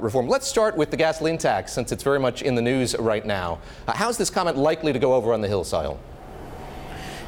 Reform. Let's start with the gasoline tax, since it's very much in the news right now. How's this comment likely to go over on the Hill, Sahil?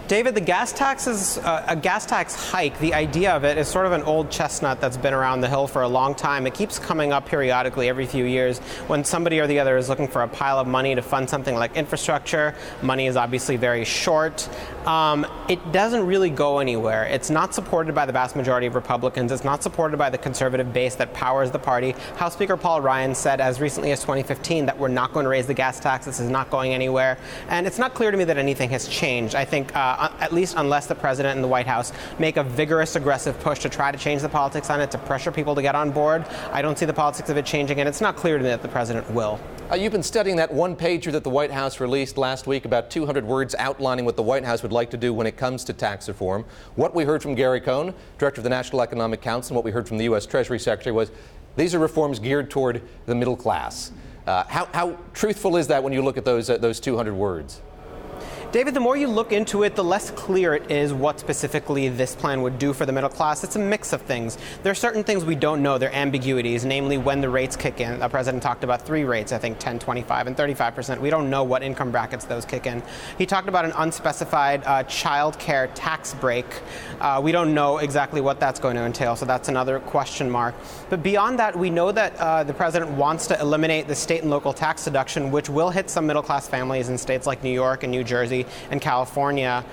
David, the gas tax is a gas tax hike. The idea of it is sort of an old chestnut that's been around the Hill for a long time. It keeps coming up periodically every few years when somebody or the other is looking for a pile of money to fund something like infrastructure. Money is obviously very short. It doesn't really go anywhere. It's not supported by the vast majority of Republicans. It's not supported by the conservative base that powers the party. House Speaker Paul Ryan said as recently as 2015 that we're not going to raise the gas tax. This is not going anywhere. And it's not clear to me that anything has changed. I think at least unless the president and the White House make a vigorous, aggressive push to try to change the politics on it, to pressure people to get on board, I don't see the politics of it changing, and it's not clear to me that the president will. You've been studying that one-pager that the White House released last week, about 200 words outlining what the White House would like to do when it comes to tax reform. What we heard from Gary Cohn, director of the National Economic Council, and what we heard from the U.S. Treasury Secretary was these are reforms geared toward the middle class. How truthful is that when you look at those 200 words? David, the more you look into it, the less clear it is what specifically this plan would do for the middle class. It's a mix of things. There are certain things we don't know. There are ambiguities, namely when the rates kick in. The president talked about 3 rates, I think 10, 25, and 35%. We don't know what income brackets those kick in. He talked about an unspecified child care tax break. We don't know exactly what that's going to entail, so that's another question mark. But beyond that, we know that the president wants to eliminate the state and local tax deduction, which will hit some middle class families in states like New York and New Jersey and California,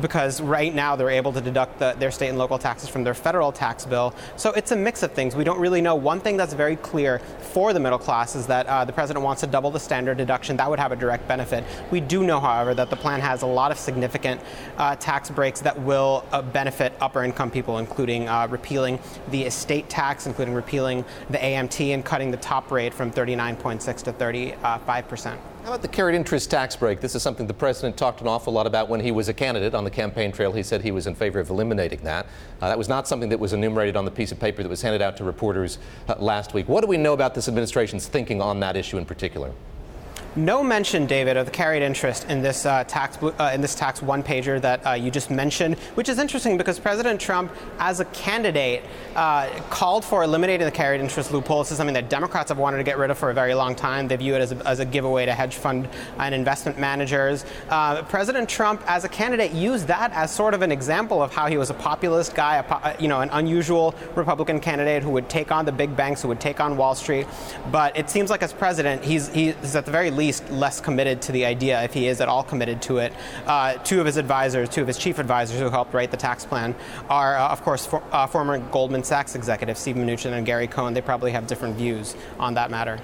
because right now they're able to deduct their state and local taxes from their federal tax bill. So it's a mix of things. We don't really know. One thing that's very clear for the middle class is that the president wants to double the standard deduction. That would have a direct benefit. We do know, however, that the plan has a lot of significant tax breaks that will benefit upper income people, including repealing the estate tax, including repealing the AMT and cutting the top rate from 39.6 to 35%. How about the carried interest tax break? This is something the president talked an awful lot about when he was a candidate on the campaign trail. He said he was in favor of eliminating that. That was not something that was enumerated on the piece of paper that was handed out to reporters last week. What do we know about this administration's thinking on that issue in particular? No mention, David, of the carried interest in this tax one-pager that you just mentioned, which is interesting because President Trump, as a candidate, called for eliminating the carried interest loophole. This is something that Democrats have wanted to get rid of for a very long time. They view it as a giveaway to hedge fund and investment managers. President Trump, as a candidate, used that as sort of an example of how he was a populist guy, an unusual Republican candidate who would take on the big banks, who would take on Wall Street. But it seems like as president, he's at the very least less committed to the idea, if he is at all committed to it. Two of his chief advisors who helped write the tax plan are, of course, former Goldman Sachs executives, Steve Mnuchin and Gary Cohn. They probably have different views on that matter.